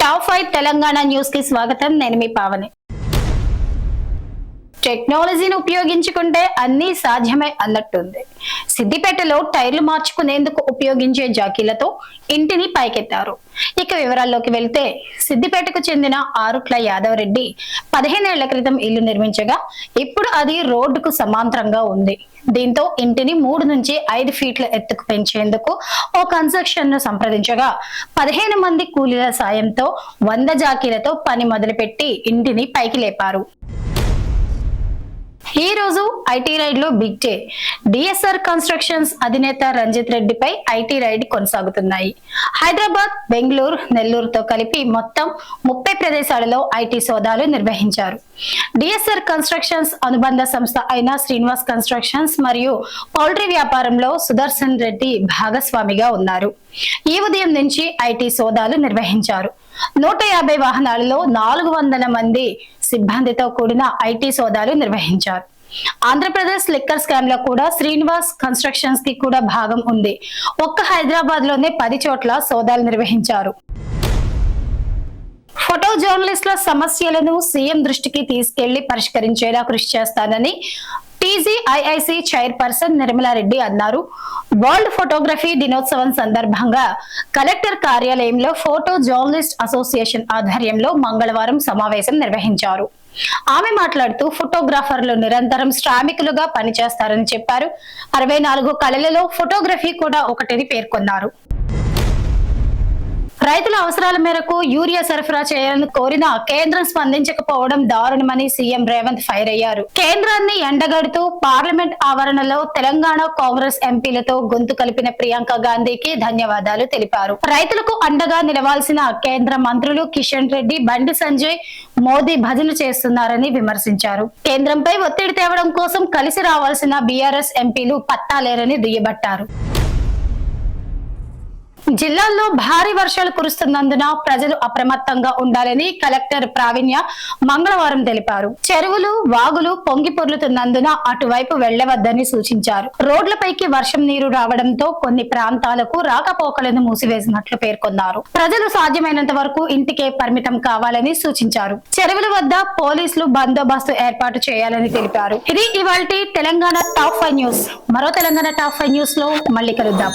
Top 5 Telangana news కి స్వాగతం. నేను మీ పావని. టెక్నాలజీని ఉపయోగించుకుంటే అన్ని సాధ్యమే అన్నట్టుంది. సిద్దిపేటలో టైర్లు మార్చుకునేందుకు ఉపయోగించే జాకీలతో ఇంటిని పైకెత్తారు. ఇక వివరాల్లోకి వెళ్తే సిద్దిపేటకు చెందిన ఆరుట్ల యాదవరెడ్డి 15 ఏళ్ల క్రితం ఇల్లు నిర్మించగా ఇప్పుడు అది రోడ్డుకు సమాంతరంగా ఉంది. దీంతో ఇంటిని 3 నుంచి 5 ఫీట్ల ఎత్తుకు పెంచేందుకు ఓ కన్స్ట్రక్షన్ ను సంప్రదించగా 15 మంది కూలీల సాయంతో 100 జాకీలతో పని మొదలుపెట్టి ఇంటిని పైకి లేపారు. ఈ రోజు ఐటీ రైడ్ లో బిగ్ డే. డిఎస్ఆర్ కన్స్ట్రక్షన్స్ అధినేత రంజిత్ రెడ్డిపై ఐటీ రైడ్ కొనసాగుతున్నాయి. హైదరాబాద్, బెంగళూరు, నెల్లూరుతో కలిపి మొత్తం 30 ప్రదేశాలలో ఐటీ సోదాలు నిర్వహించారు. డిఎస్ఆర్ కన్స్ట్రక్షన్స్ అనుబంధ సంస్థ అయిన శ్రీనివాస్ కన్స్ట్రక్షన్స్ మరియు పౌల్ట్రీ వ్యాపారంలో సుదర్శన్ రెడ్డి భాగస్వామిగా ఉన్నారు. ఈ ఉదయం నుంచి ఐటీ సోదాలు నిర్వహించారు. 150 వాహనాలలో 400 మంది సిబ్బందితో కూడిన ఐటీ సోదాలు నిర్వహించారు. ఆంధ్రప్రదేశ్ లిక్కర్ స్కామ్ లో కూడా శ్రీనివాస్ కన్స్ట్రక్షన్స్ కి కూడా భాగం ఉంది. ఒక్క హైదరాబాద్ లోనే 10 చోట్ల సోదాలు నిర్వహించారు. ఫోటో జర్నలిస్టుల సమస్యలను సీఎం దృష్టికి తీసుకెళ్లి పరిష్కరించేలా కృషి చేస్తానని టీజీఐఐసి చైర్పర్సన్ నిర్మలారెడ్డి అన్నారు. వరల్డ్ ఫోటోగ్రఫీ దినోత్సవం సందర్భంగా కలెక్టర్ కార్యాలయంలో ఫోటో జర్నలిస్ట్ అసోసియేషన్ ఆధ్వర్యంలో మంగళవారం సమావేశం నిర్వహించారు. ఆమె మాట్లాడుతూ ఫోటోగ్రాఫర్లు నిరంతరం శ్రామికులుగా పనిచేస్తారని చెప్పారు. 64 కళలలో ఫోటోగ్రఫీ కూడా ఒకటిని పేర్కొన్నారు. రైతుల అవసరాల మేరకు యూరియా సరఫరా చేయాలని కోరిన కేంద్రం స్పందించకపోవడం దారుణమని సీఎం రేవంత్ ఫైర్ అయ్యారు. కేంద్రాన్ని ఎండగడుతూ పార్లమెంట్ ఆవరణలో తెలంగాణ కాంగ్రెస్ ఎంపీలతో గొంతు కలిపిన ప్రియాంక గాంధీకి ధన్యవాదాలు తెలిపారు. రైతులకు అండగా నిలవాల్సిన కేంద్ర మంత్రులు కిషన్ రెడ్డి, బండి సంజయ్, మోదీ భజన చేస్తున్నారని విమర్శించారు. కేంద్రంపై ఒత్తిడి తేవడం కోసం కలిసి రావాల్సిన బీఆర్ఎస్ ఎంపీలు పట్టాలేరని దుయ్యబట్టారు. జిల్లాల్లో భారీ వర్షాలు కురుస్తున్నందున ప్రజలు అప్రమత్తంగా ఉండాలని కలెక్టర్ ప్రావీణ్య మంగళవారం తెలిపారు. చెరువులు, వాగులు పొంగి పొర్లుతున్నందున అటువైపు వెళ్లవద్దని సూచించారు. రోడ్లపైకి వర్షం నీరు రావడంతో కొన్ని ప్రాంతాలకు రాకపోకలను మూసివేసినట్లు పేర్కొన్నారు. ప్రజలు సాధ్యమైనంత వరకు ఇంటికే పరిమితం కావాలని సూచించారు. చెరువుల వద్ద పోలీసులు బందోబస్తు ఏర్పాటు చేయాలని తెలిపారు. ఇది ఇవాల్టి తెలంగాణ టాప్ 5 న్యూస్. మరో తెలంగాణ టాప్ 5 న్యూస్ లో మళ్ళీ కలుద్దాం.